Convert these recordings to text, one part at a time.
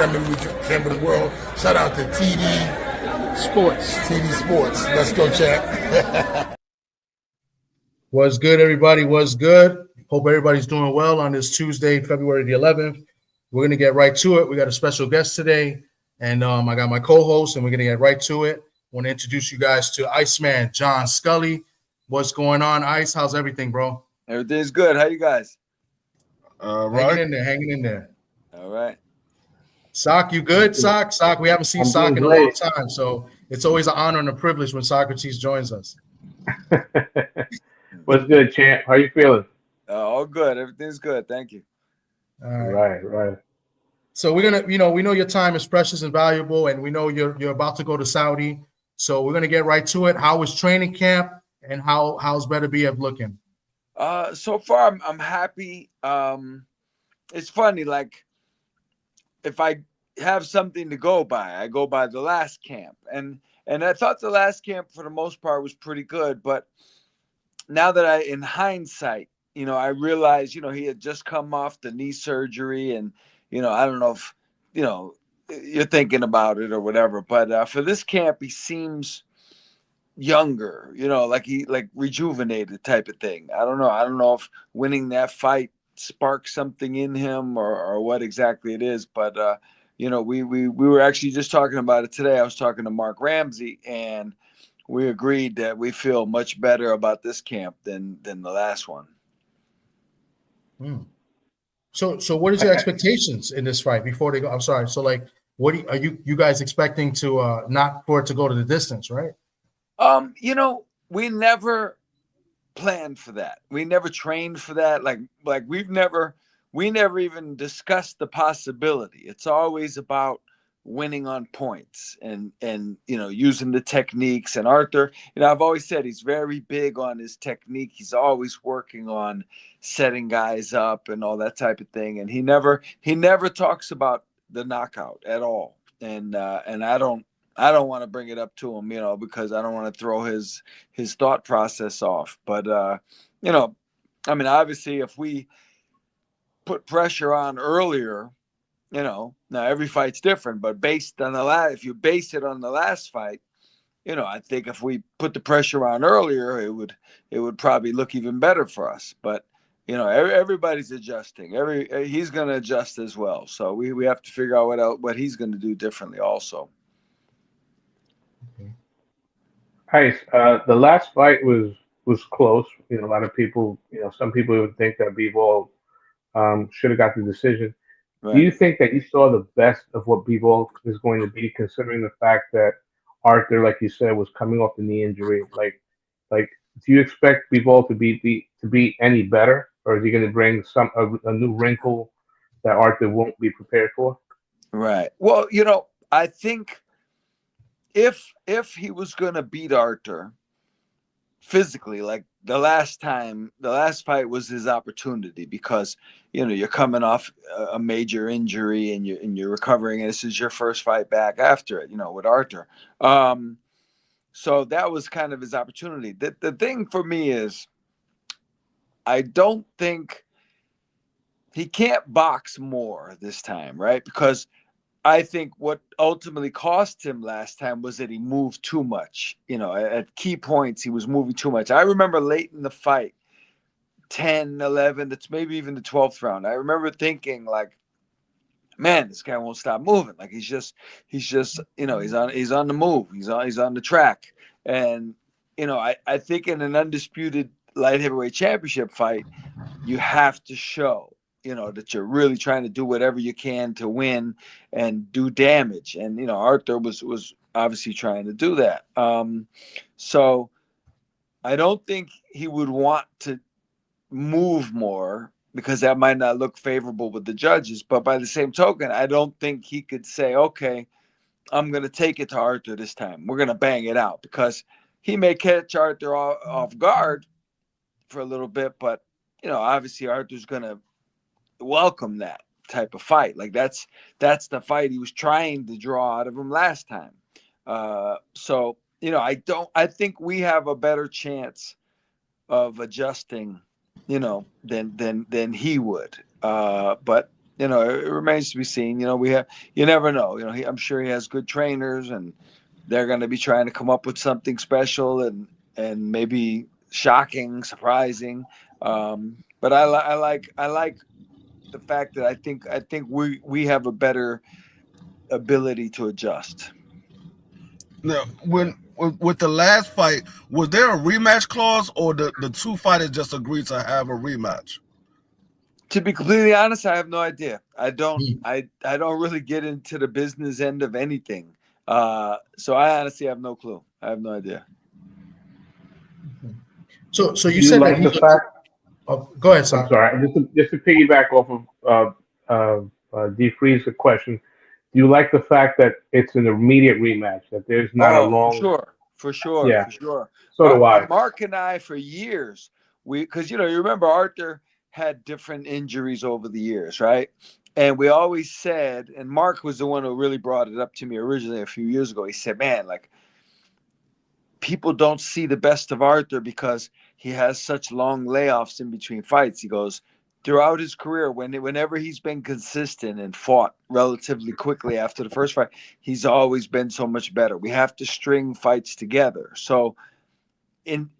champ of the world. Shout out to TD Sports. TD Sports. Let's go, champ. What's good, everybody? What's good? Hope everybody's doing well on this Tuesday, February the 11th. We're going to get right to it. We got a special guest today, and I got my co-host, and we're going to get right to it. I want to introduce you guys to Iceman, John Scully. What's going on, Ice? How's everything, bro? Everything's good. How you guys? Hanging in there. All right. Sock, you good? Sock, we haven't seen Sock in a long time, so it's always an honor and a privilege when Socrates joins us. What's good, champ? How you feeling? All good. Everything's good. Thank you. All right. Right. So we're gonna, we know your time is precious and valuable, and we know you're about to go to Saudi. So we're gonna get right to it. How was training camp, and how's Better BF looking? So far I'm happy. It's funny, like if I have something to go by, I go by the last camp, and I thought the last camp for the most part was pretty good, but now that in hindsight, I realized, he had just come off the knee surgery, and, I don't know if, you're thinking about it or whatever, but for this camp, he seems younger, like rejuvenated type of thing. I don't know if winning that fight sparked something in him or what exactly it is, but, we were actually just talking about it today. I was talking to Mark Ramsey, and we agreed that we feel much better about this camp than the last one. So what is your expectations in this fight before they go? I'm sorry. So what are you guys expecting to not for it to go to the distance, right? We never planned for that. We never trained for that. Like we never even discussed the possibility. It's always about winning on points and using the techniques. And Arthur, I've always said he's very big on his technique. He's always working on setting guys up and all that type of thing. And he never talks about the knockout at all. And I don't want to bring it up to him, because I don't want to throw his thought process off. But obviously if we put pressure on earlier, now every fight's different, but if you base it on the last fight, I think if we put the pressure on earlier, it would probably look even better for us. But everybody's adjusting. He's going to adjust as well. So we have to figure out what he's going to do differently also. Nice. The last fight was close. A lot of people, some people would think that Bivol should have got the decision. Right. Do you think that you saw the best of what Bivol is going to be, considering the fact that Arthur, like you said, was coming off the knee injury? Like, do you expect Bivol to be any better, or is he going to bring a new wrinkle that Arthur won't be prepared for? Right. Well, I think if he was going to beat Arthur physically, like the last fight was his opportunity, because you're coming off a major injury and you're recovering, and this is your first fight back after it, with Arthur. So that was kind of his opportunity. The thing for me is, I don't think he can't box more this time, right? Because I think what ultimately cost him last time was that he moved too much. At key points, he was moving too much. I remember late in the fight, 10, 11, that's maybe even the 12th round. I remember thinking, like, man, this guy won't stop moving. Like he's just, he's on the move. He's on the track. And, I think in an undisputed light heavyweight championship fight, you have to show, that you're really trying to do whatever you can to win and do damage. And, Arthur was obviously trying to do that. So I don't think he would want to move more, because that might not look favorable with the judges. But by the same token, I don't think he could say, okay, I'm going to take it to Arthur this time. We're going to bang it out, because he may catch Arthur off guard for a little bit, but, obviously Arthur's going to welcome that type of fight. Like that's the fight he was trying to draw out of him last time. So, I think we have a better chance of adjusting, than he would. But, you know, it remains to be seen. You know, you never know. You know, I'm sure he has good trainers, and they're going to be trying to come up with something special and maybe shocking, surprising. But I like the fact that I think we have a better ability to adjust. Now, with the last fight, was there a rematch clause, or the two fighters just agreed to have a rematch? To be completely honest, I have no idea. I don't really get into the business end of anything. So I honestly have no clue. I have no idea. So you Do you said like that the fact? Oh, go ahead, I'm son. sorry. Just to piggyback off of DeFreeze's question. Do you like the fact that it's an immediate rematch? That there's not a Oh, long. for sure. Yeah. So do I. Mark and I, for years, because you remember Arthur had different injuries over the years, right? And we always said, and Mark was the one who really brought it up to me originally a few years ago. He said, "Man, like people don't see the best of Arthur because he has such long layoffs in between fights." He goes, throughout his career, whenever he's been consistent and fought relatively quickly after the first fight, he's always been so much better. We have to string fights together. So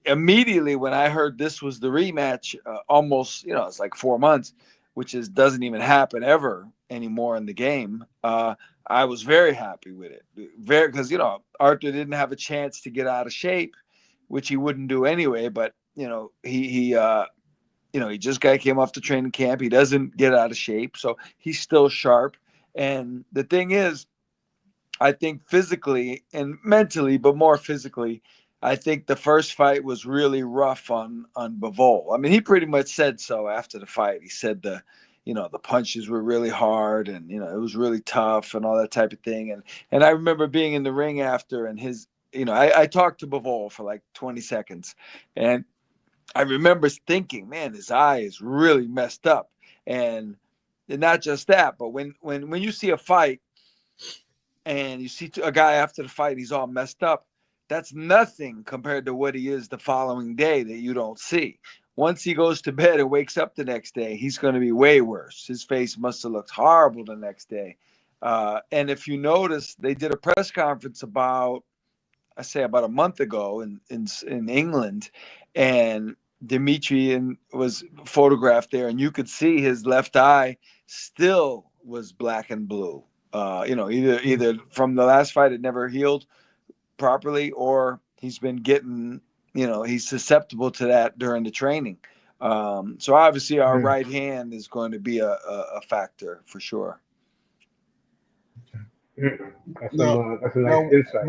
immediately when I heard this was the rematch, almost, it's like 4 months, which doesn't even happen ever anymore in the game. I was very happy with it, because Arthur didn't have a chance to get out of shape, which he wouldn't do anyway. But he just came off the training camp. He doesn't get out of shape, so he's still sharp. And the thing is, I think physically and mentally, but more physically, I think the first fight was really rough on Bivol. I mean, he pretty much said so after the fight. He said the punches were really hard, and it was really tough and all that type of thing. And I remember being in the ring after, and I talked to Bivol for like 20 seconds, and I remember thinking, man, his eye is really messed up. And not just that, but when you see a fight and you see a guy after the fight, he's all messed up, that's nothing compared to what he is the following day that you don't see. Once he goes to bed and wakes up the next day, he's going to be way worse. His face must have looked horrible the next day. And if you notice, they did a press conference about a month ago in England, and Dimitri was photographed there, and you could see his left eye still was black and blue. Either from the last fight it never healed properly, or he's been getting, he's susceptible to that during the training. So obviously our right hand is going to be a factor for sure. That's a nice insight.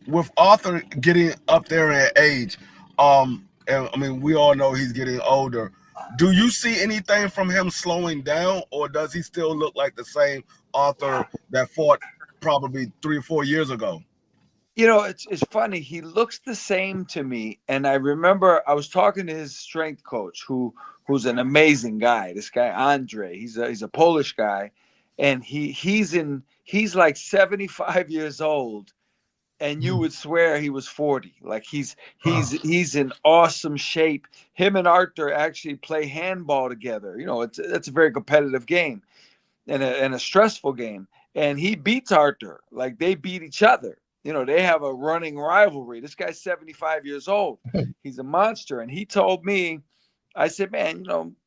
With Arthur getting up there in age, and I mean, we all know he's getting older. Do you see anything from him slowing down, or does he still look like the same Arthur that fought probably 3 or 4 years ago? It's funny. He looks the same to me. And I remember I was talking to his strength coach, who's an amazing guy. This guy, Andre, he's a Polish guy. And he's like 75 years old. And you would swear he was 40. Like he's in awesome shape. Him and Arthur actually play handball together. It's a very competitive game and a stressful game. And he beats Arthur. Like they beat each other. They have a running rivalry. This guy's 75 years old. He's a monster. And he told me, I said, man,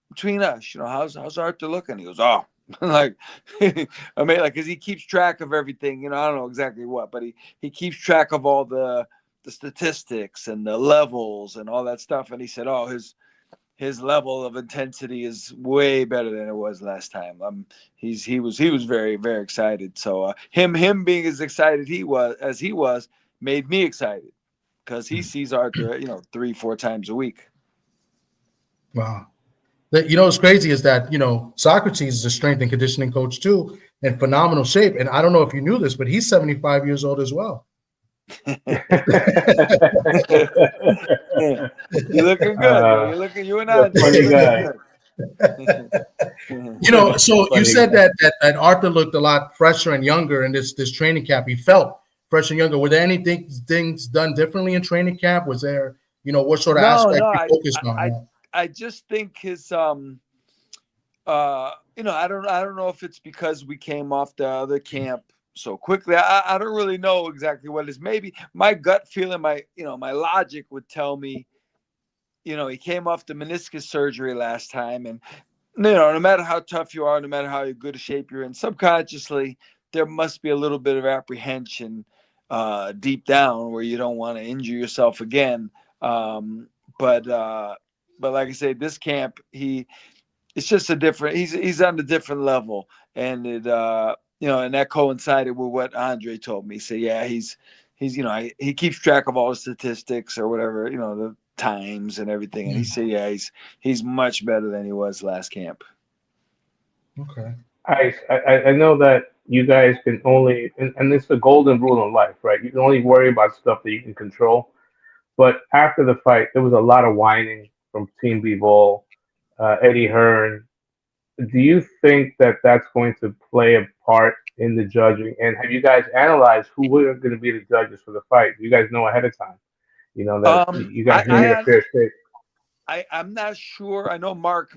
between us, how's Arthur looking? He goes, oh, like, I mean, like, because he keeps track of everything. I don't know exactly what, but he keeps track of all the statistics and the levels and all that stuff. And he said, oh, his level of intensity is way better than it was last time. He was very, very excited. So him being as excited as he was made me excited, because he sees Arthur 3-4 times a week. Wow. What's crazy is that, Socrates is a strength and conditioning coach too, in phenomenal shape. And I don't know if you knew this, but he's 75 years old as well. You're looking good. You and I. Funny guy. So you said that Arthur looked a lot fresher and younger in this training camp. He felt fresh and younger. Were there any things done differently in training camp? Was there, what sort of aspect you focused on? I just think his I don't know if it's because we came off the other camp so quickly. I don't really know exactly what it is. Maybe my gut feeling, my logic would tell me, he came off the meniscus surgery last time, and no matter how tough you are, no matter how good a shape you're in, subconsciously there must be a little bit of apprehension deep down where you don't want to injure yourself again. But like I say, this camp, it's just a different. He's on a different level, and and that coincided with what Andre told me. So yeah, he's he keeps track of all the statistics or whatever, the times and everything, and he said yeah, he's much better than he was last camp. Okay. I know that you guys can only, and it's the golden rule in life, right? You can only worry about stuff that you can control. But after the fight, there was a lot of whining from Team B-Ball, Eddie Hearn. Do you think that that's going to play a part in the judging? And have you guys analyzed who were going to be the judges for the fight? Do you guys know ahead of time? You know that you guys can get a fair shake. I'm not sure. I know Mark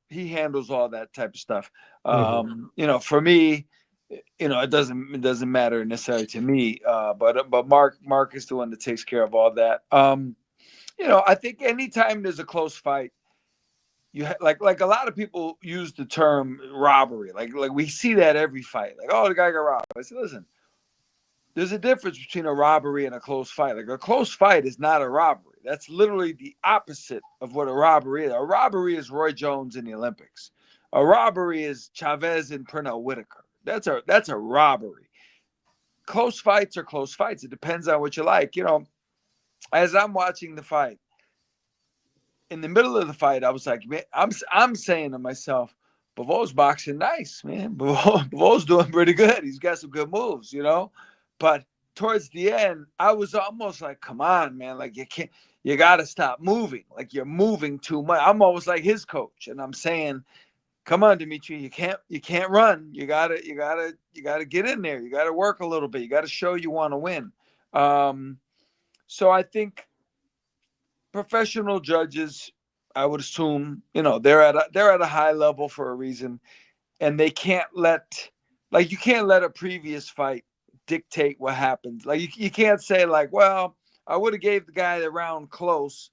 he handles all that type of stuff. For me, it doesn't matter necessarily to me. But Mark is the one that takes care of all that. I think anytime there's a close fight, you like a lot of people use the term robbery. Like we see that every fight. Like, oh, the guy got robbed. I said, listen, there's a difference between a robbery and a close fight. Like a close fight is not a robbery. That's literally the opposite of what a robbery is. A robbery is Roy Jones in the Olympics. A robbery is Chavez and Pernell Whitaker. That's a robbery. Close fights are close fights. It depends on what you like. As I'm watching the fight, in the middle of the fight, I was like, man, I'm saying to myself, Bivol's boxing nice, man. Bivol's doing pretty good. He's got some good moves, But towards the end, I was almost like, come on, man. Like you got to stop moving. Like you're moving too much. I'm almost like his coach. And I'm saying, come on, Dimitri, you can't run. You gotta get in there. You gotta work a little bit. You gotta show you want to win. So I think professional judges, I would assume, they're at a high level for a reason, and they can't you can't let a previous fight dictate what happens. Like you can't say like, well, I would have gave the guy the round close,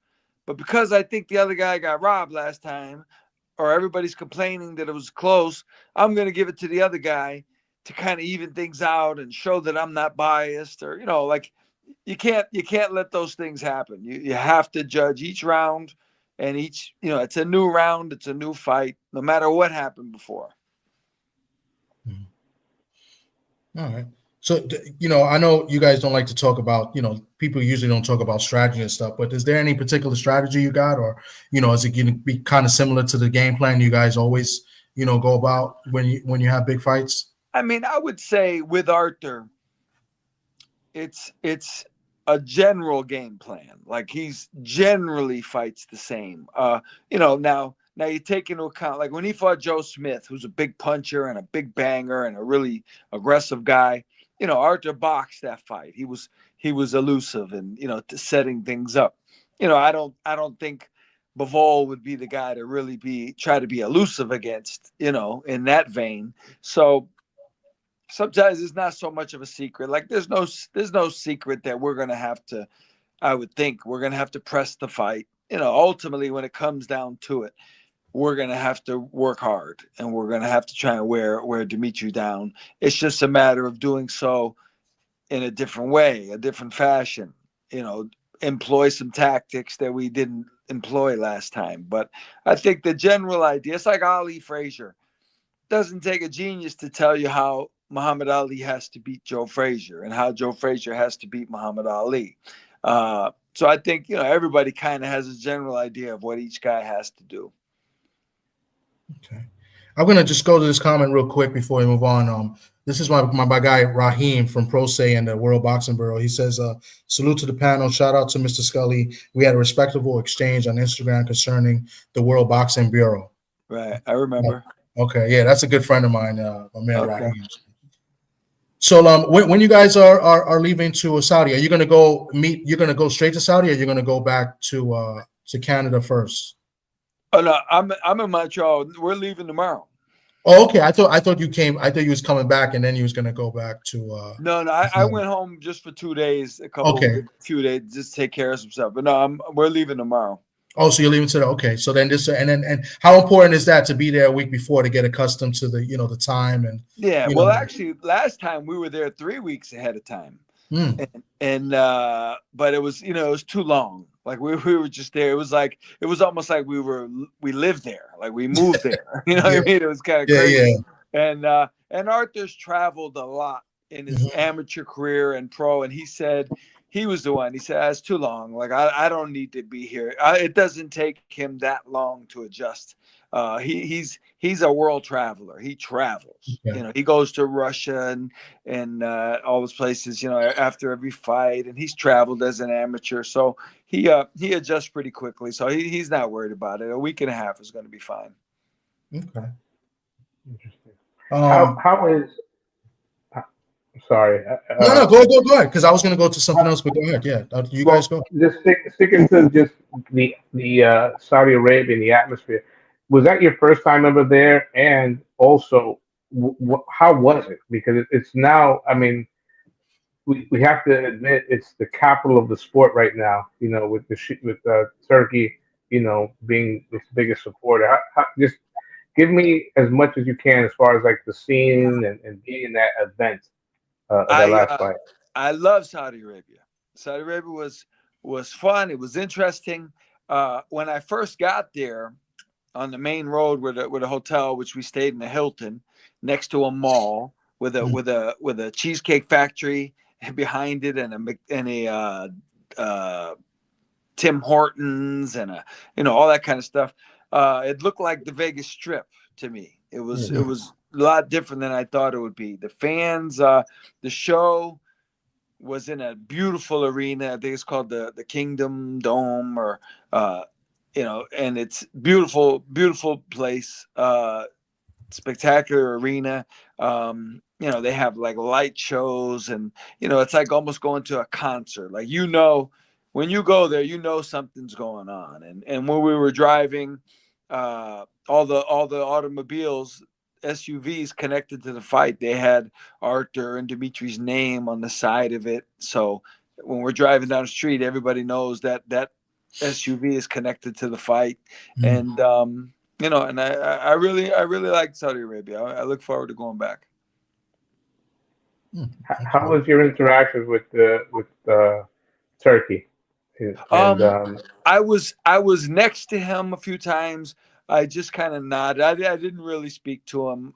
but because I think the other guy got robbed last time, or everybody's complaining that it was close, I'm going to give it to the other guy to kind of even things out and show that I'm not biased, or you can't let those things happen. You have to judge each round, and each, it's a new round, it's a new fight, no matter what happened before. All right. So, I know you guys don't like to talk about, people usually don't talk about strategy and stuff, but is there any particular strategy you got, or, is it going to be kind of similar to the game plan you guys always, go about when you have big fights? I mean, I would say with Arthur, it's a general game plan. Like he's generally fights the same. Now you take into account, like when he fought Joe Smith, who's a big puncher and a big banger and a really aggressive guy, Arthur boxed that fight. He was elusive and, setting things up. I don't think Bivol would be the guy to really try to be elusive against, in that vein. So sometimes it's not so much of a secret. Like there's no secret that we're going to have to, I would think we're going to have to press the fight. Ultimately when it comes down to it, we're going to have to work hard, and we're going to have to try and wear Dimitri down. It's just a matter of doing so in a different way, a different fashion, employ some tactics that we didn't employ last time. But I think the general idea, it's like Ali Frazier. Doesn't take a genius to tell you how Muhammad Ali has to beat Joe Frazier and how Joe Frazier has to beat Muhammad Ali. So I think, everybody kind of has a general idea of what each guy has to do. Okay. I'm going to just go to this comment real quick before we move on. This is my guy, Raheem from Pro Se and the World Boxing Bureau. He says, salute to the panel. Shout out to Mr. Scully. We had a respectable exchange on Instagram concerning the World Boxing Bureau. Right. I remember. Okay. Yeah, that's a good friend of mine, my man, Raheem. So when you guys are leaving to Saudi, are you going to go meet? You're going to go straight to Saudi, or you're going to go back to Canada first? Oh no, I'm in Montreal. We're leaving tomorrow. Oh, okay. I thought you came. I thought you was coming back, and then you was gonna go back to. No, I went home just for 2 days, Okay. few days, just take care of some stuff. But no, we're leaving tomorrow. Oh, so you're leaving today? Okay. So then this, and how important is that to be there a week before to get accustomed to the time and Yeah, you well, know? actually, last time we were there 3 weeks ahead of time, Mm, and but it was it was too long. Like we were just there. It was almost like we lived there, like we moved there. You know what yeah, I mean? It was kind of yeah, crazy. yeah. And Arthur's traveled a lot in his Mhm. amateur career and pro, and he said he was the one. He said it's too long. Like I don't need to be here. It doesn't take him that long to adjust. He's a world traveler. He travels. Okay. He goes to Russia and all those places. After every fight, and he's traveled as an amateur, so he adjusts pretty quickly. So he's not worried about it. A week and a half is going to be fine. Okay. Interesting. Um, How is? Sorry. no, go ahead, because I was gonna go to something else, but go ahead. Yeah, you guys Well, go. just sticking to just the Saudi Arabia and the atmosphere. Was that your first time ever there? And also, how was it? Because it's now. I mean, we have to admit it's the capital of the sport right now. With Turkey, being its biggest supporter. Just give me as much as you can as far as like the scene and being in that event of that I last uh, fight. I love Saudi Arabia. Saudi Arabia was fun. It was interesting. When I first got there on the main road with a hotel, which we stayed in the Hilton, next to a mall with a Mm, cheesecake factory behind it and a Tim Hortons and all that kind of stuff. It looked like the Vegas Strip to me. It was mm, a lot different than I thought it would be. The fans, the show was in a beautiful arena. I think it's called the Kingdom Dome, or and it's beautiful place, spectacular arena. They have like light shows, and it's like almost going to a concert. Like when you go there, something's going on. And when we were driving, all the automobiles, SUVs connected to the fight, they had Arthur and Dimitri's name on the side of it. So when we're driving down the street, everybody knows that SUV is connected to the fight. mm, And and I really like Saudi Arabia. I look forward to going back. mm. How Okay. was your interactions with Turkey? And Um, I was next to him a few times. I just kind of nodded. I didn't really speak to him.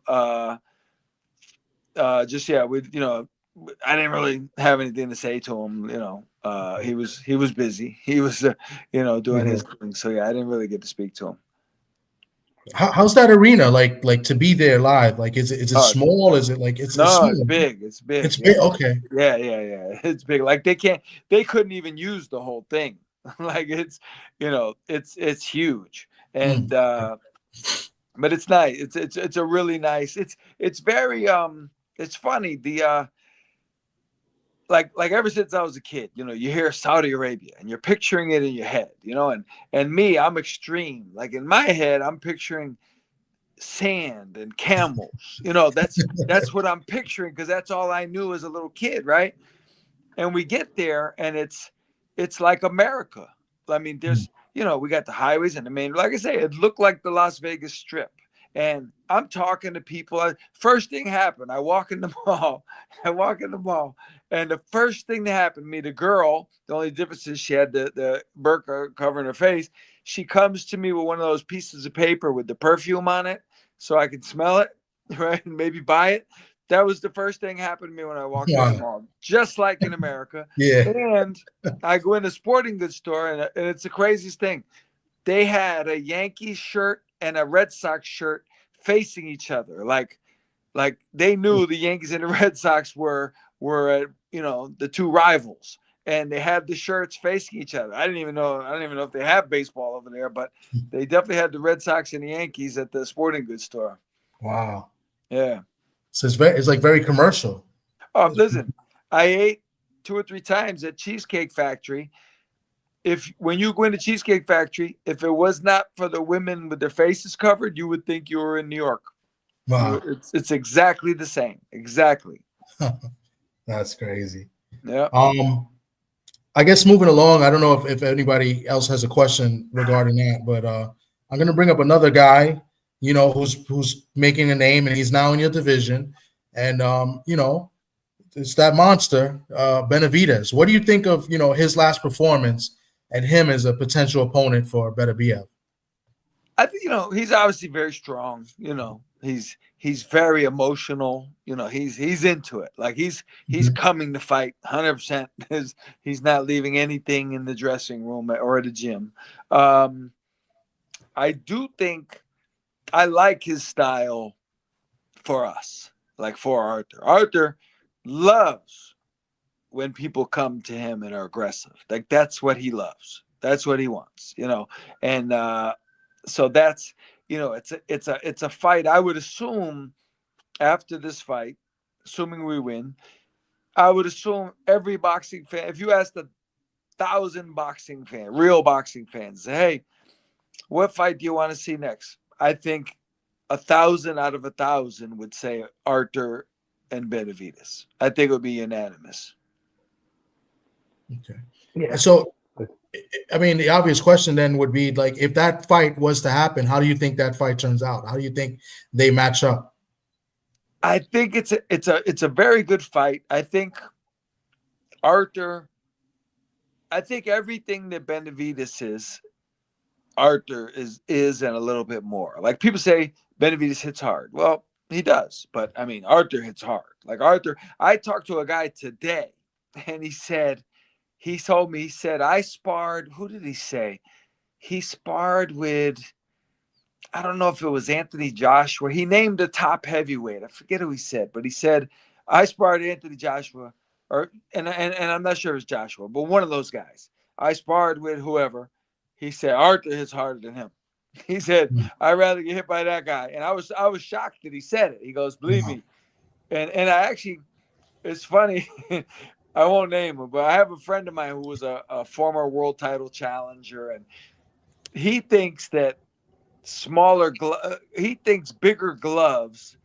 Just yeah, I didn't really have anything to say to him. He was busy. He was doing his Mhm. thing. So yeah, I didn't really get to speak to him. How's that arena like to be there live? Like, is it Uh, small? Is it like it's no, it's small? big. It's big. It's Yeah. big. Okay. Yeah. It's big. Like they couldn't even use the whole thing. Like it's huge. Mm, And but it's nice. It's a really nice. It's very it's funny. The like ever since I was a kid, you hear Saudi Arabia and you're picturing it in your head, and me, I'm extreme. Like in my head, I'm picturing sand and camels. That's what I'm picturing, because that's all I knew as a little kid, right? And we get there and it's like America. I mean, mm. there's we got the highways and the main, like I say, it looked like the Las Vegas Strip. And I'm talking to people. First thing happened, I walk in the mall. I walk in the mall, and the first thing that happened to me, the girl, the only difference is she had the burqa covering her face. She comes to me with one of those pieces of paper with the perfume on it, so I can smell it, right? And maybe buy it. That was the first thing happened to me when I walked in the Wow. mall, just like in America. Yeah. And I go in a sporting goods store, and it's the craziest thing. They had a Yankees shirt and a Red Sox shirt facing each other. Like they knew the Yankees and the Red Sox were the two rivals, and they had the shirts facing each other. I don't even know if they have baseball over there, but they definitely had the Red Sox and the Yankees at the sporting goods store. Wow. Yeah. So it's like very commercial. Oh, listen, I ate 2 or 3 times at Cheesecake Factory. if when you go into Cheesecake Factory, if it was not for the women with their faces covered, you would think you were in New York. Wow. It's exactly the same. Exactly. That's crazy. Yeah. I guess moving along, I don't know if anybody else has a question regarding that, but I'm gonna bring up another guy, who's making a name and he's now in your division. And it's that monster, Benavidez. What do you think of his last performance and him as a potential opponent for Beterbiev? I think he's obviously very strong. He's very emotional. He's into it. Like he's coming to fight 100%. He's not leaving anything in the dressing room or at the gym. I do think I like his style for us, like for Arthur. Arthur loves when people come to him and are aggressive. Like that's what he loves. That's what he wants. And so that's it's a fight. I would assume after this fight, assuming we win, I would assume every boxing fan, if you asked 1,000 real boxing fans, say, hey, what fight do you want to see next? I think 1,000 out of 1,000 would say Arthur and Benavidez. I think it would be unanimous. Okay. Yeah. So, I mean, the obvious question then would be like, if that fight was to happen, how do you think that fight turns out? How do you think they match up? I think it's a very good fight. I think Arthur. I think everything that Benavidez is, Arthur is and a little bit more. Like people say Benavidez hits hard. Well, he does, but I mean Arthur hits hard. Like Arthur, I talked to a guy today and he told me, I sparred, who did he say? He sparred with, I don't know if it was Anthony Joshua. He named a top heavyweight. I forget who he said, but he said, I sparred Anthony Joshua, and I'm not sure it's Joshua, but one of those guys. I sparred with whoever. He said, Arthur hits harder than him. He said, I'd rather get hit by that guy. And I was shocked that he said it. He goes, believe me. And I actually, it's funny. I won't name him, but I have a friend of mine who was a former world title challenger, and he thinks that he thinks bigger gloves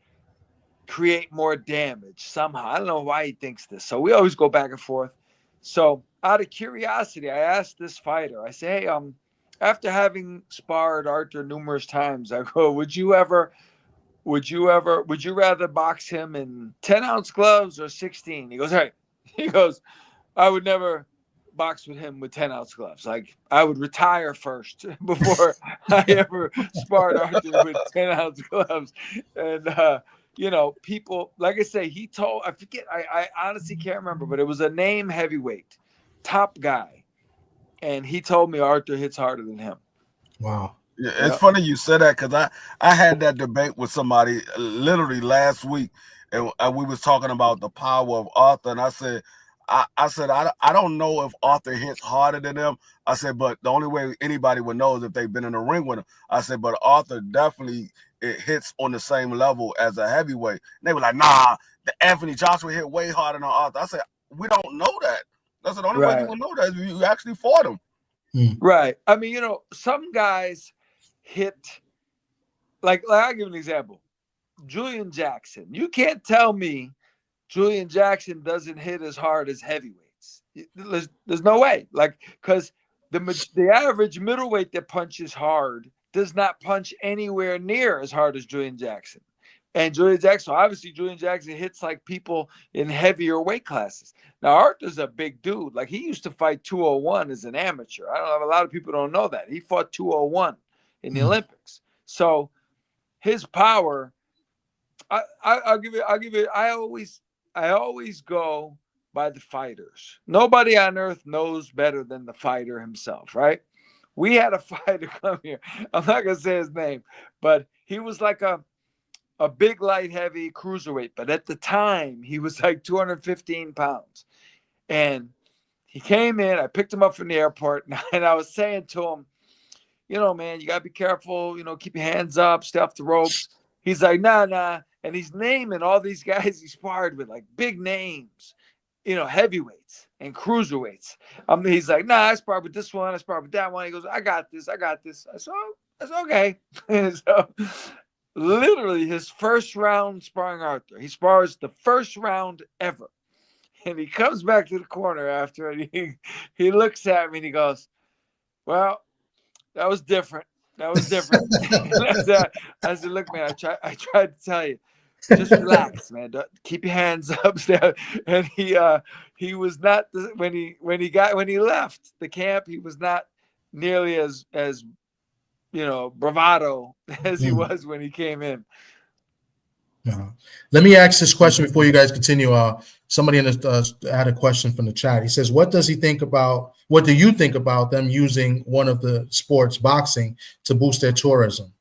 create more damage somehow. I don't know why he thinks this. So we always go back and forth. So out of curiosity, I asked this fighter, I say, hey, after having sparred Arthur numerous times, I go, would you rather box him in 10-ounce gloves or 16? He goes, hey, I would never box with him with 10-ounce gloves. Like I would retire first before I ever sparred Arthur with 10-ounce gloves. And people, like I say, he told, I forget, I honestly can't remember, but it was a name heavyweight, top guy. And he told me Arthur hits harder than him. Wow. Yeah, it's funny you said that because I had that debate with somebody literally last week, and we was talking about the power of Arthur, and I said, I don't know if Arthur hits harder than him. I said, but the only way anybody would know is if they've been in a ring with him. I said, but Arthur definitely it hits on the same level as a heavyweight. And they were like, nah, the Anthony Joshua hit way harder than Arthur. I said, we don't know that. That's the only way you will know that is if you actually fought him. Right. I mean, some guys hit, like I'll give an example. Julian Jackson. You can't tell me Julian Jackson doesn't hit as hard as heavyweights. There's no way. Like, because the average middleweight that punches hard does not punch anywhere near as hard as Julian Jackson. And Julian Jackson hits like people in heavier weight classes. Now, Arthur's a big dude. Like, he used to fight 201 as an amateur. I don't know, a lot of people don't know that. He fought 201 in the Olympics. So his power, I'll give it. I always go by the fighters. Nobody on earth knows better than the fighter himself, right? We had a fighter come here. I'm not gonna say his name, but he was like a big light heavy cruiserweight, but at the time he was like 215 pounds. And he came in, I picked him up from the airport, and I was saying to him, man, you gotta be careful, keep your hands up, stay off the ropes. He's like, nah. And he's naming all these guys he sparred with, like big names, heavyweights. and cruiserweights. He's like, nah, I spar with this one, I spar with that one. He goes, I got this. I said, oh, that's okay. So literally his first round sparring Arthur. He spars the first round ever. And he comes back to the corner after, and he looks at me and he goes, well, that was different. That was different. I said, look, man, I tried to tell you, just relax, man. Keep your hands up. And he was not, when he left the camp, he was not nearly as bravado as he was when he came in. Let me ask this question before you guys continue. Somebody had a question from the chat. He says, what do you think about them using one of the sports, boxing, to boost their tourism?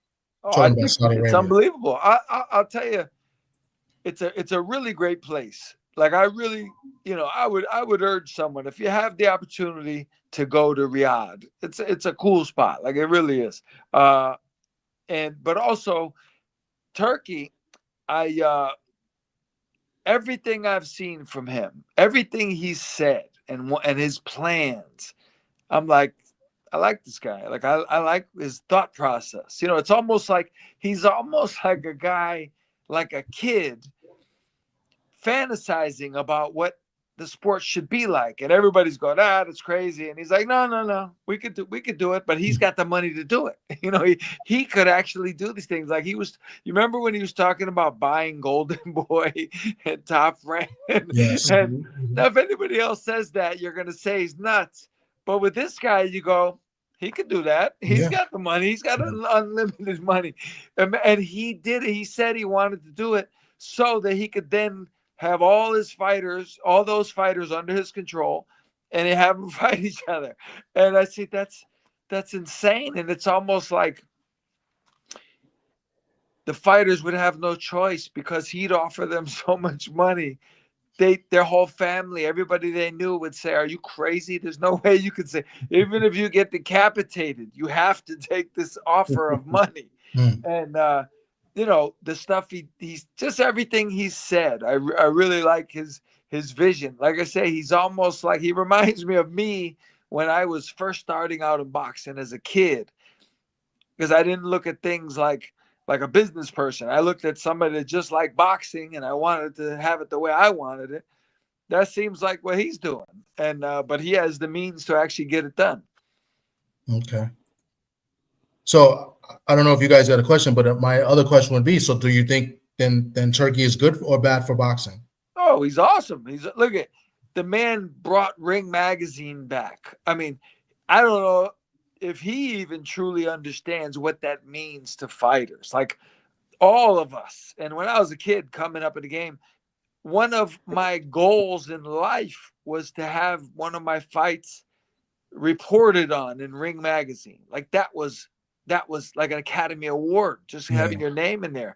I think it's unbelievable. I'll tell you, it's a really great place. Like, I really, I would urge someone, if you have the opportunity to go to Riyadh, it's a cool spot. Like, it really is. But also Turkey, everything I've seen from him, everything he's said and his plans, I'm like, I like this guy. Like, I like his thought process. It's almost like he's almost like a guy, like a kid fantasizing about what the sport should be like, and everybody's going, that's crazy, and he's like, no, we could do it, but he's got the money to do it. He could actually do these things. Like, you remember when he was talking about buying Golden Boy and Top Rank? Yes. And now, if anybody else says that, you're going to say he's nuts, but with this guy, you go, he could do that. He's got the money. He's got unlimited money, and he did it. He said he wanted to do it so that he could then have all those fighters under his control, and they have them fight each other. And I see that's insane. And it's almost like the fighters would have no choice, because he'd offer them so much money. Their whole family, everybody they knew, would say, are you crazy? There's no way you could say, even if you get decapitated, you have to take this offer of money. And the stuff he's just, everything he's said, I really like his vision. Like I say, he's almost like, he reminds me of me when I was first starting out in boxing as a kid, because I didn't look at things like a business person. I looked at somebody that just liked boxing, and I wanted to have it the way I wanted it. That seems like what he's doing, and but he has the means to actually get it done. Okay. So I don't know if you guys got a question, but my other question would be, so do you think then Turkey is good or bad for boxing? Oh, he's awesome. Look at the man, brought Ring Magazine back. I mean, I don't know if he even truly understands what that means to fighters. Like, all of us. And when I was a kid coming up in the game, one of my goals in life was to have one of my fights reported on in Ring Magazine. Like, that was like an Academy Award, just having your name in there.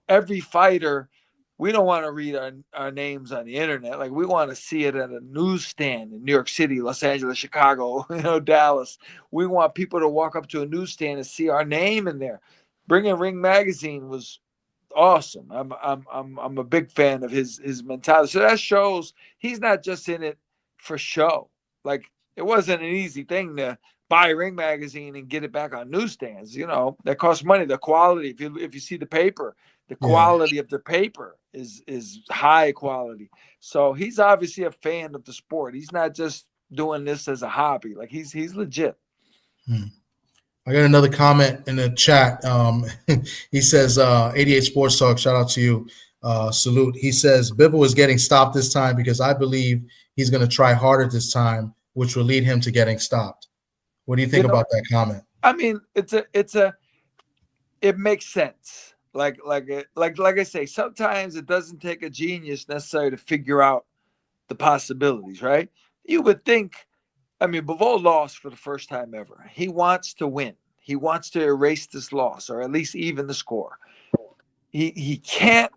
Every fighter, we don't want to read our names on the internet. Like, we want to see it at a newsstand in New York City, Los Angeles, Chicago, Dallas. We want people to walk up to a newsstand and see our name in there. Bringing Ring Magazine was awesome. I'm a big fan of his mentality. So that shows he's not just in it for show. Like, it wasn't an easy thing to buy Ring Magazine and get it back on newsstands. That costs money. The quality, if you see the paper, the quality of the paper is high quality. So he's obviously a fan of the sport. He's not just doing this as a hobby. Like, he's legit. I got another comment in the chat. He says, 88 Sports Talk, shout out to you. Salute. He says, Bivol is getting stopped this time because I believe he's going to try harder this time, which will lead him to getting stopped. What do you think about that comment? I mean, it makes sense. Like I say, sometimes it doesn't take a genius necessarily to figure out the possibilities, right? You would think, I mean, Bivol lost for the first time ever. He wants to win. He wants to erase this loss, or at least even the score. He can't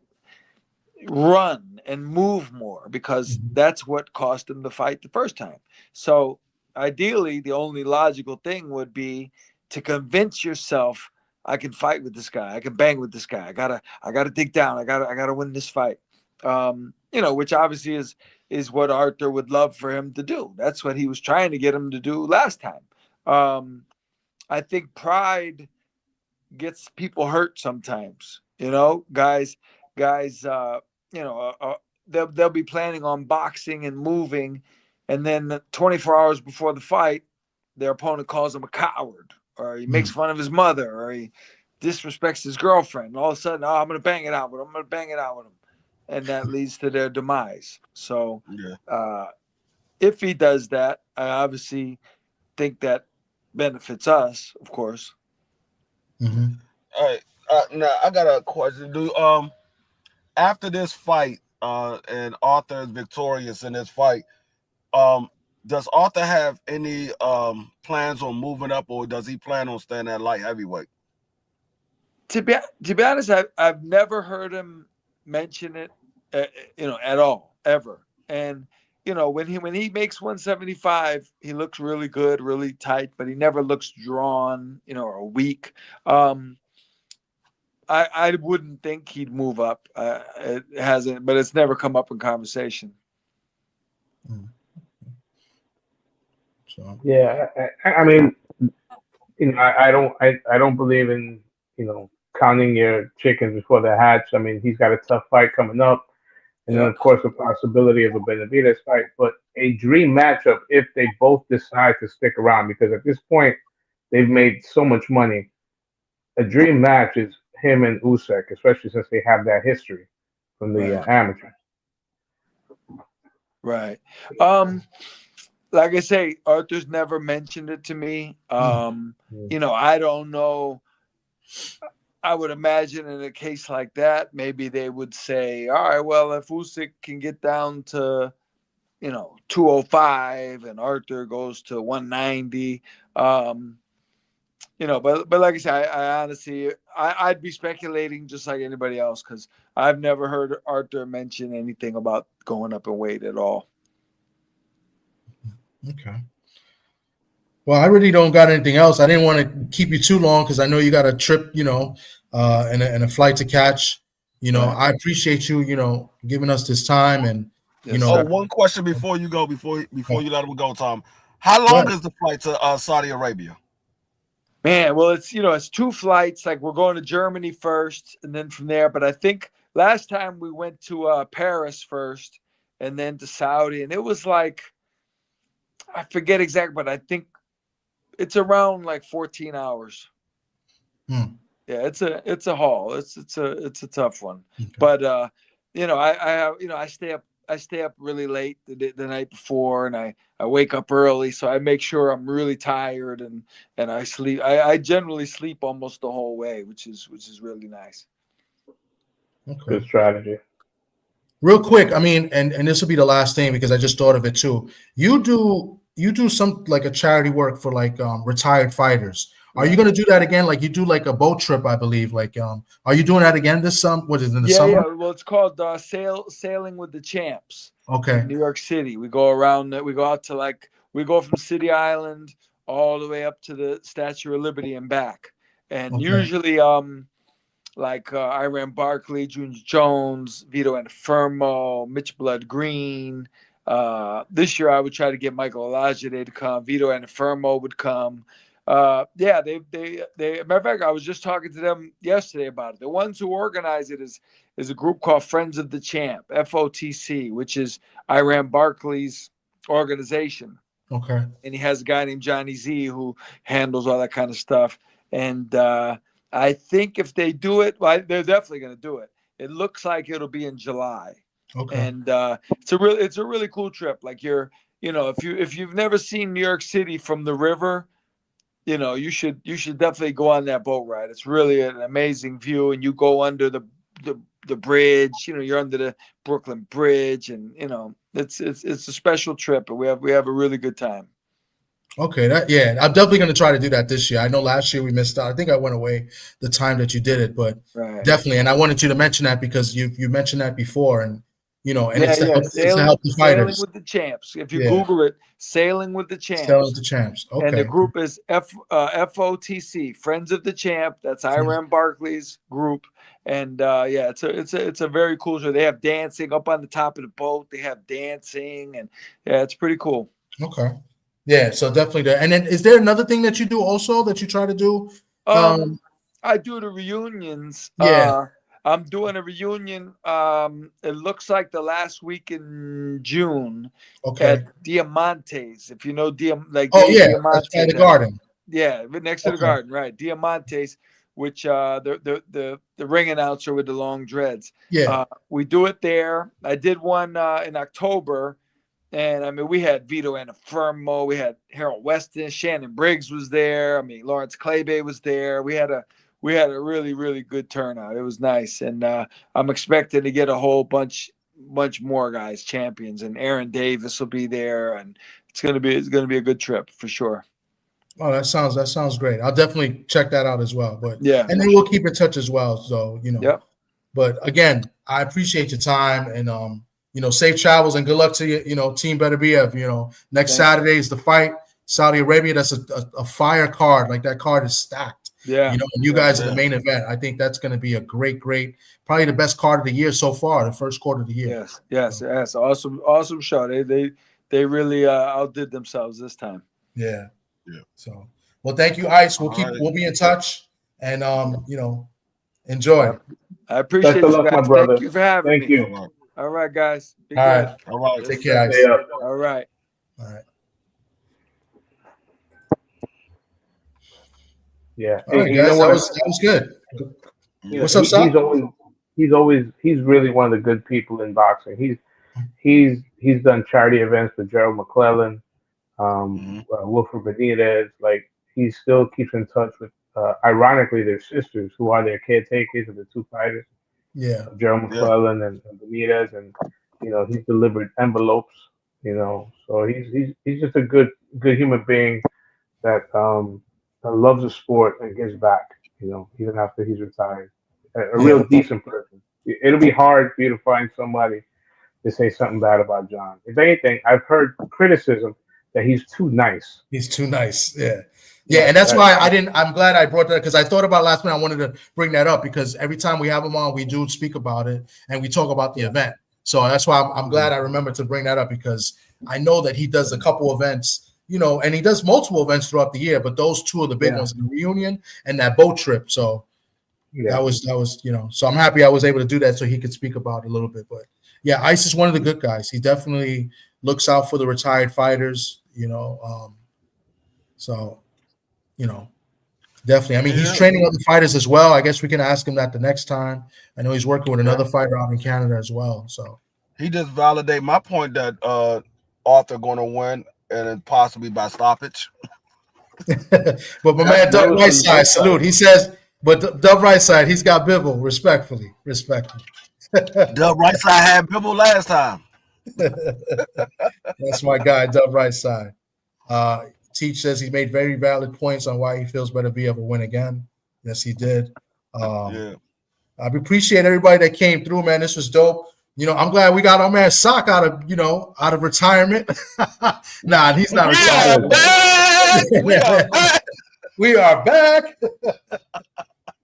run and move more, because that's what cost him the fight the first time. So ideally, the only logical thing would be to convince yourself, I can fight with this guy. I can bang with this guy. I gotta dig down. I gotta win this fight. Which obviously is is what Arthur would love for him to do. That's what he was trying to get him to do last time. I think pride gets people hurt sometimes. Guys, they'll be planning on boxing and moving, and then 24 hours before the fight, their opponent calls him a coward, or he makes fun of his mother, or he disrespects his girlfriend. All of a sudden, I'm going to bang it out with him. I'm going to bang it out with him. And that leads to their demise. So if he does that, I obviously think that benefits us, of course. Mm-hmm. All right. Now I got a question. After this fight, and Arthur is victorious in this fight, does Arthur have any plans on moving up, or does he plan on staying at light heavyweight? To be honest, I've never heard him mention it, at all, ever. And when he makes 175, he looks really good, really tight, but he never looks drawn, or weak. I wouldn't think he'd move up. It hasn't, but it's never come up in conversation. So yeah, I mean, I don't believe in counting your chickens before they hatch. I mean, he's got a tough fight coming up, and then of course the possibility of a Benavidez fight. But a dream matchup if they both decide to stick around, because at this point they've made so much money. A dream match is him and Usyk, especially since they have that history from the amateur. Right. Like I say, Arthur's never mentioned it to me. I don't know. I would imagine in a case like that, maybe they would say, all right, well, if Usyk can get down to, 205 and Arthur goes to 190, but like I said, I honestly, I'd be speculating just like anybody else, because I've never heard Arthur mention anything about going up in weight at all. Okay. Well, I really don't got anything else. I didn't want to keep you too long because I know you got a trip, and a flight to catch. I appreciate you, giving us this time and, one question before you go, before you let him go, Tom. How long is the flight to Saudi Arabia? Man, well, it's 2 flights. Like, we're going to Germany first, and then from there. But I think last time we went to Paris first, and then to Saudi, and it was like, I forget exactly, but I think it's around like 14 hours. Yeah, it's a haul. It's a tough one. Okay. But I stay up really late the night before, and I wake up early, so I make sure I'm really tired, and I sleep. I generally sleep almost the whole way, which is really nice. Okay. Good strategy. Real quick, I mean, and this will be the last thing because I just thought of it too. You do some like a charity work for like retired fighters. Are you going to do that again? Like, you do like a boat trip, I believe. Like, are you doing that again this summer? What is it, in the summer? Yeah. Well, it's called Sailing with the Champs. Okay. In New York City. We go around. We go out to we go from City Island all the way up to the Statue of Liberty and back. And usually, Iran Barkley, Junior Jones, Vito Antuofermo, Mitch Blood Green. This year, I would try to get Michael Olajide to come. Vito Antuofermo would come. They matter of fact, I was just talking to them yesterday about it. The ones who organize it is a group called Friends of the Champ, FOTC, which is Iran Barkley's organization. Okay. And he has a guy named Johnny Z who handles all that kind of stuff. And I think if they do it, well, they're definitely going to do it. It looks like it'll be in July. Okay. And it's a really cool trip. Like, if you've never seen New York City from the river, you should definitely go on that boat ride. It's really an amazing view, and you go under the bridge. You're under the Brooklyn Bridge, and it's a special trip, and we have a really good time. Okay, I'm definitely going to try to do that this year. I know last year we missed out. I think I went away the time that you did it, but definitely. And I wanted you to mention that because you mentioned that before, and it's to help the fighters. Sailing with the Champs. If you Google it, Sailing with the Champs. Sailing with the Champs. Okay. And the group is FOTC, Friends of the Champ. That's Iran Barkley's group, And yeah, it's a very cool show. They have dancing up on the top of the boat. They have dancing, and yeah, it's pretty cool. Okay. Yeah, so definitely there. And then is there another thing that you do also that you try to do? I do the reunions. Yeah. I'm doing a reunion. It looks like the last week in June Okay. at Diamantes. If you know Oh yeah, that's by the garden. Yeah, right next to the garden, right? Diamantes, which the ring announcer with the long dreads. Yeah. We do it there. I did one in October, and I mean we had Vito Anafirmo, we had Harold Weston, Shannon Briggs was there. I mean Lawrence Claybay was there. We had a really, really good turnout. It was nice, and I'm expecting to get a whole bunch more guys, champions, and Aaron Davis will be there, and it's gonna be a good trip for sure. Oh, that sounds great. I'll definitely check that out as well. But yeah, and then we'll keep in touch as well. So Yep. But again, I appreciate your time, and safe travels and good luck to you. Team Better BF. Next Saturday is the fight, Saudi Arabia. That's a fire card. Like that card is stacked. Yeah. And you guys are the main event. I think that's going to be a great, probably the best card of the year so far, the first quarter of the year. Yes. Awesome show. They really outdid themselves this time. Yeah. So, well, thank you, Ice. We'll be in touch, and enjoy. I appreciate Best of luck, you guys. my brother. Thank you for having me. Thank you. All right, guys. Be All good. right. All right. Take care, Ice. All right. All right. Yeah. All right, guys. That was good. Yeah. What's up, Sal? He's really one of the good people in boxing. He's done charity events with Gerald McClellan, Wilfred Benitez. Like he still keeps in touch with, ironically, their sisters who are their caretakers of the two fighters. Yeah. Gerald McClellan and Benitez, and he's delivered envelopes. So he's just a good human being that loves the sport and gives back. Even after he's retired, a real decent person. It'll be hard for you to find somebody to say something bad about John. If anything, I've heard criticism that he's too nice. He's too nice. Yeah. Yeah, and that's why I'm glad I brought that, because I thought about last minute. I wanted to bring that up because every time we have him on, we do speak about it and we talk about the event. So that's why I'm glad I remembered to bring that up, because I know that he does a couple events, and he does multiple events throughout the year, but those two are the big ones, the reunion and that boat trip. So that was, so I'm happy I was able to do that so he could speak about it a little bit. But yeah, Ice is one of the good guys. He definitely looks out for the retired fighters, so, definitely. I mean, he's training other fighters as well. I guess we can ask him that the next time. I know he's working with another fighter out in Canada as well. So he just validate my point that Arthur going to win, and then possibly by stoppage. But my man Dub Right Side, salute. He says, but Dub Right Side, he's got Bivol, respectfully. Dub Right Side had Bivol last time. That's my guy, Dub Right Side. Teach says he made very valid points on why he feels Better BF will win again. Yes, he did. I appreciate everybody that came through, man. This was dope. I'm glad we got our man Sock out of retirement. Nah, he's not retired. We are back.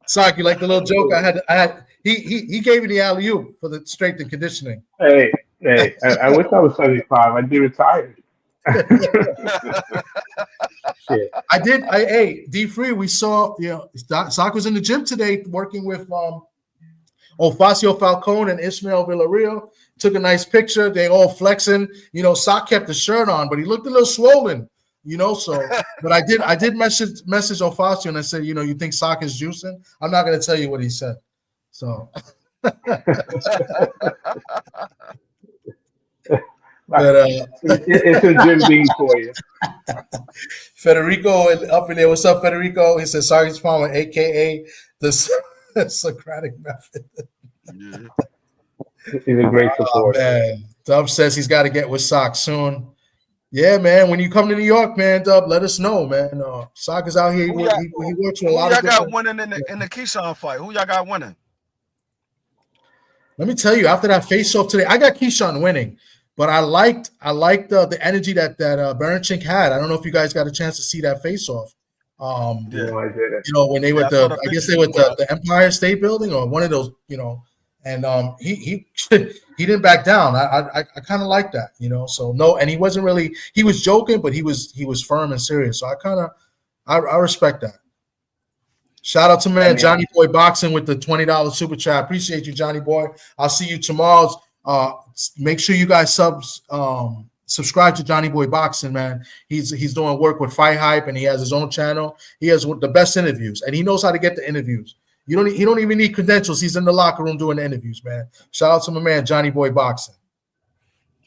Sock, you like the little joke I had? He gave me the alley-oop for the strength and conditioning. Hey, I wish I was 75. I'd be retired. Shit. Hey, D-Free, we saw, Sock was in the gym today working with Ofacio Falcone and Ismael Villarreal. Took a nice picture. They all flexing. Sock kept the shirt on, but he looked a little swollen. So, but I did message Ofacio and I said, you think Sock is juicing? I'm not going to tell you what he said. So, but it's a gym bean for you. Federico up in there. What's up, Federico? He says Sergeant Palmer, aka the Socratic method. He's a great supporter. Man. Dub says he's got to get with Sock soon. Yeah, man. When you come to New York, man, Dub, let us know, man. Sock is out here. He works with a lot of. Who y'all got winning in the Keyshawn fight? Who y'all got winning? Let me tell you, after that face-off today, I got Keyshawn winning. But I liked the energy that Baranchik had. I don't know if you guys got a chance to see that face-off. Yeah. I did it. When they were Yeah, I saw the I guess pictures they you were put up. the Empire State Building or one of those, and he he didn't back down. I kind of like that, So no, and he wasn't really, he was joking, but he was firm and serious. So I respect that. Shout out to man Johnny Boy Boxing with the $20 super chat. Appreciate you, Johnny Boy. I'll see you tomorrow. Make sure you guys subscribe to Johnny Boy Boxing, man. He's doing work with Fight Hype, and he has his own channel. He has the best interviews, and he knows how to get the interviews. He don't even need credentials. He's in the locker room doing the interviews, man. Shout out to my man Johnny Boy Boxing.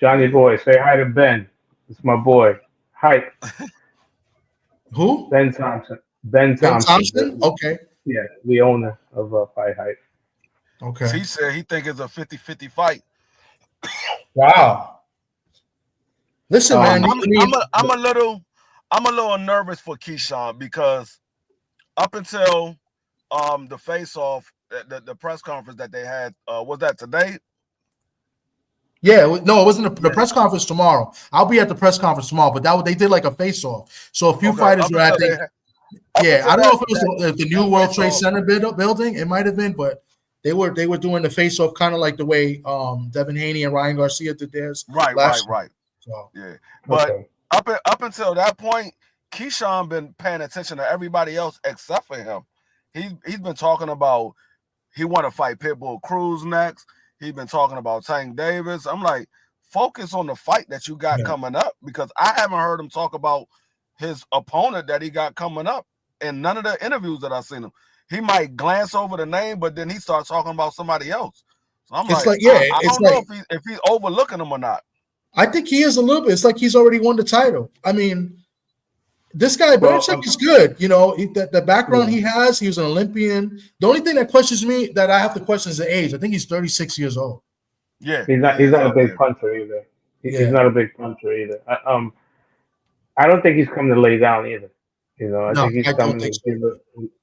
Johnny Boy, say hi to Ben. It's my boy. Hype. Who? Ben Thompson. Ben Thompson. Okay. Yeah, the owner of Fight Hype. Okay. He said he think it's a 50-50 fight. Wow. Listen, man. I'm a little nervous for Keyshawn because up until the face-off, the press conference that they had, was that today? Yeah, no, it wasn't the press conference tomorrow. I'll be at the press conference tomorrow, but they did like a face-off. So a few fighters were at the. Yeah, I don't know if it was the new World Trade Center building. It might have been, but they were doing the face-off kind of like the way Devin Haney and Ryan Garcia did theirs. Right. So yeah, but up until that point, Keyshawn been paying attention to everybody else except for him. He's been talking about he want to fight Pitbull Cruz next. He's been talking about Tank Davis. I'm like, focus on the fight that you got coming up, because I haven't heard him talk about his opponent that he got coming up in none of the interviews that I've seen him. He might glance over the name, but then he starts talking about somebody else. So I'm I don't know if he's overlooking him or not. I think he is a little bit. It's like he's already won the title. I mean, this guy, Belichick, is good. The background he has, he was an Olympian. The only thing that questions me, that I have to question, is the age. I think he's 36 years old. Yeah. He's not a big puncher either. He's not a big puncher either. I don't think he's coming to lay down either. I think he's coming to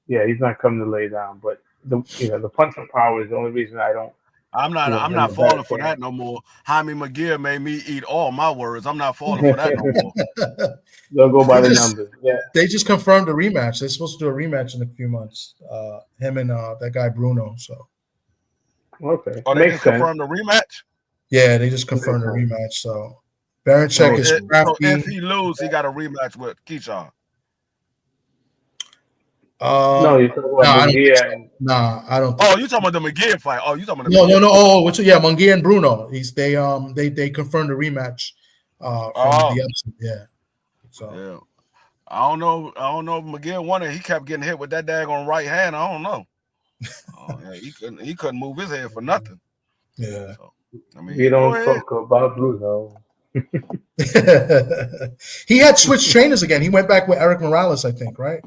he's not coming to lay down. But the punching power is the only reason I don't. I'm not falling for that no more. Jaime McGill made me eat all my words. I'm not falling for that no more. They'll go by the numbers. Yeah. They just confirmed a rematch. They're supposed to do a rematch in a few months. Him and that guy Bruno. So. Okay. Oh, they just confirmed the rematch? Yeah, they just confirmed the rematch. So Belichick is crafty. So if he loses, he got a rematch with Keyshawn. No, you're talking about Munguia. I don't. Oh, you talking about the McGee fight? Oh, you talking about the No. Oh, Munguia and Bruno. They confirmed the rematch from the episode. Yeah. So yeah, I don't know if McGill won it. He kept getting hit with that daggone right hand. I don't know. He couldn't move his head for nothing. Yeah. So, we don't talk about Bruno. He had switched trainers again. He went back with Eric Morales, I think, right?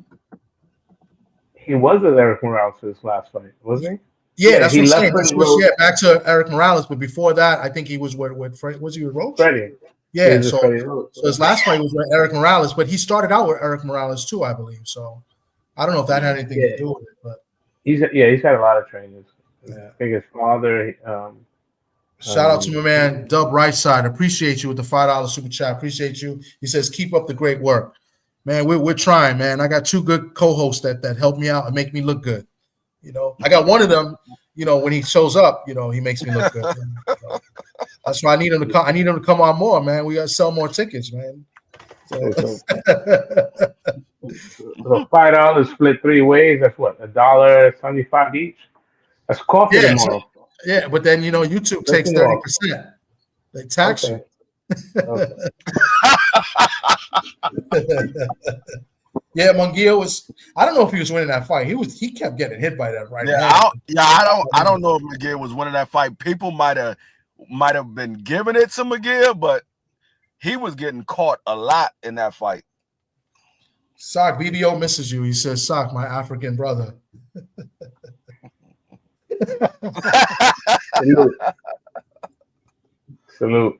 He was with Eric Morales for his last fight, wasn't he? Yeah, that's what I'm saying. He switched back to Eric Morales, but before that, I think he was with Fred. Was he with Roach? Freddie. Yeah, so his last fight was with Eric Morales, but he started out with Eric Morales too, I believe. So I don't know if that had anything to do with it, but he's had a lot of trainers. I think his father. Shout out to my man Dub Rightside. Appreciate you with the $5 super chat. Appreciate you. He says, keep up the great work. Man, we're trying, man. I got two good co-hosts that help me out and make me look good. I got one of them, when he shows up, he makes me look good. That's why I need him to come. I need him to come on more, man. We got to sell more tickets, man. So $5 split 3 ways. That's what, $1.75 each. That's coffee tomorrow. Yeah, but then YouTube takes 30%. They tax you. Okay. Yeah, Munguia was. I don't know if he was winning that fight. He kept getting hit by that right. I don't know if McGill was winning that fight. People might have been giving it to McGill, but he was getting caught a lot in that fight. Sock, BBO misses you. He says, Sock, my African brother. Salute.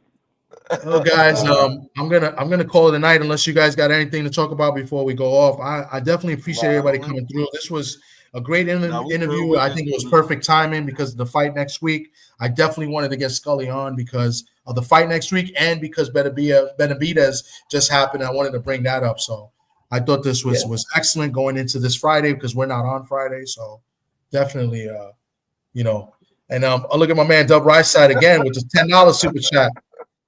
Well, guys, I'm gonna call it a night unless you guys got anything to talk about before we go off. I definitely appreciate everybody coming through. This was a great interview. I think it was perfect timing because of the fight next week. I definitely wanted to get Scully on because of the fight next week and because Benavidez just happened. I wanted to bring that up. So I thought this was excellent going into this Friday because we're not on Friday. So definitely, and I'll look at my man Dub Right Side again with the $10 super chat.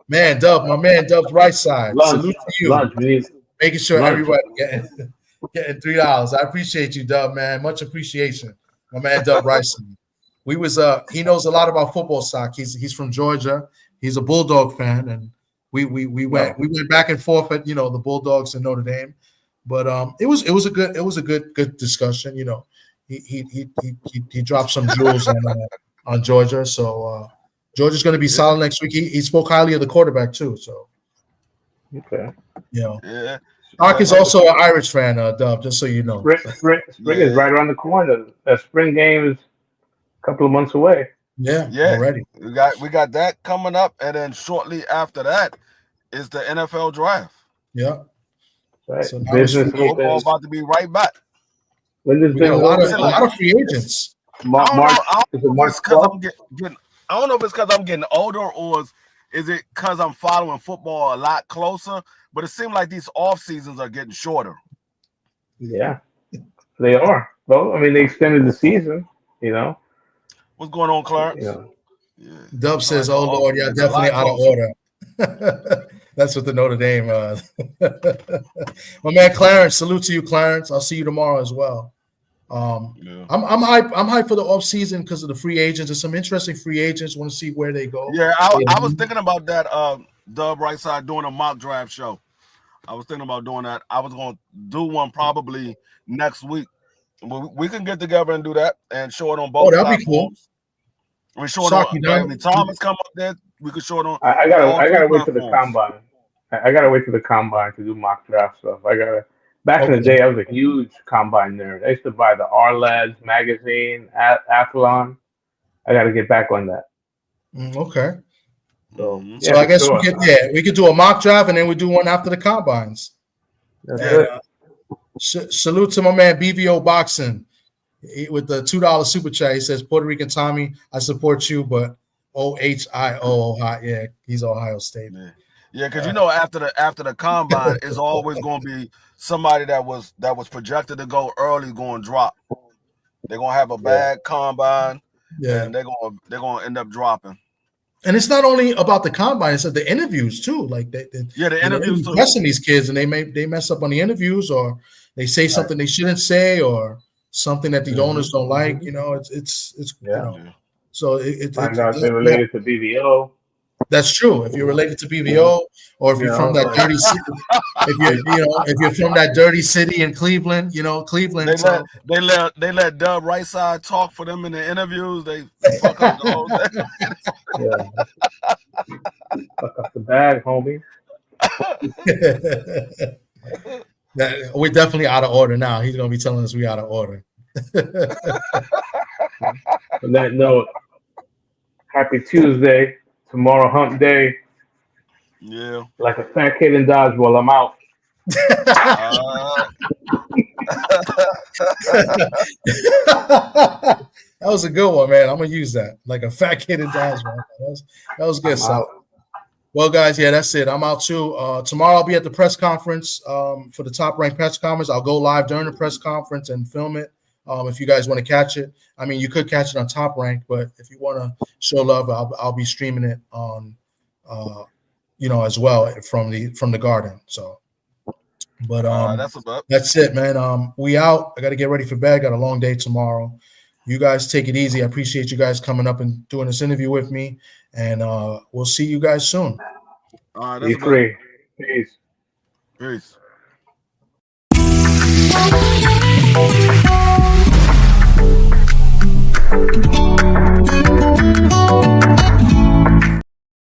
Man, Dub, my man Dub's Right Side. Salute to you. Lunch. We need making sure lunch. everybody getting $3. I appreciate you, Dub, man. Much appreciation. My man Dub Right Side. He knows a lot about football, Sock. He's from Georgia. He's a Bulldog fan, and we went back and forth at the Bulldogs and Notre Dame, but it was a good discussion. He dropped some jewels on Georgia, so Georgia's going to be solid next week. He spoke highly of the quarterback too, so okay. Yeah. Mark is also an Irish fan, Dub. Just so you know, spring is right around the corner. The spring game is a couple of months away. Yeah, already. We got that coming up, and then shortly after that is the NFL draft. Yeah, right. So football about to be right back. When does we got a lot of free agents. I don't know if it's because I'm getting older, or is it because I'm following football a lot closer? But it seems like these off seasons are getting shorter. Yeah, they are. Well, I mean, they extended the season. What's going on, Clarence? Yeah. Dub says, "Oh Lord, yeah, definitely out of order." That's what the Notre Dame. My man Clarence, salute to you, Clarence. I'll see you tomorrow as well. I'm hyped for the off season because of the free agents. There's some interesting free agents. Want to see where they go. Yeah, I was thinking about that. Dub Right Side doing a mock draft show. I was thinking about doing that. I was going to do one probably next week. We can get together and do that and show it on both platforms. That'd be cool. We show it on Thomas come up there. We could show it on. I gotta wait for the combine. I gotta wait for the combine to do mock draft stuff. Back in the day, I was a huge combine nerd. I used to buy the R-Lads magazine, Athlon. I got to get back on that. Okay. So I guess we could do a mock draft and then we do one after the combines. Salute to my man BVO Boxing with the $2 super chat. He says, Puerto Rican Tommy, I support you, but Ohio, yeah, he's Ohio State. Yeah, because after the combine, it's always going to be somebody that was projected to go early going to drop. They're going to have a bad combine, and they're going to end up dropping. And it's not only about the combine; it's the interviews too. Like the interviews too. Testing these kids, and they mess up on the interviews, or they say something they shouldn't say, or something that the owners don't like. It's So find out they're related to BVO. That's true. If you're related to BVO, or if you're from that dirty city, if you're from that dirty city in Cleveland, Cleveland. They let Dub Right Side talk for them in the interviews. They fuck up the whole thing. Fuck up the bag, homie. We're definitely out of order now. He's gonna be telling us we out of order. On that note, happy Tuesday. Tomorrow, hump day. Yeah. Like a fat kid in dodgeball, I'm out. That was a good one, man. I'm gonna use that. Like a fat kid in dodgeball. That was good stuff. Well, guys, that's it. I'm out too. Tomorrow I'll be at the press conference for the Top Rank press conference. I'll go live during the press conference and film it. If you guys want to catch it, I mean, you could catch it on Top Rank, but if you want to show love, I'll be streaming it on, as well from the Garden. So, but that's it, man. We out. I got to get ready for bed. Got a long day tomorrow. You guys take it easy. I appreciate you guys coming up and doing this interview with me, and we'll see you guys soon. Be free. Peace. Peace.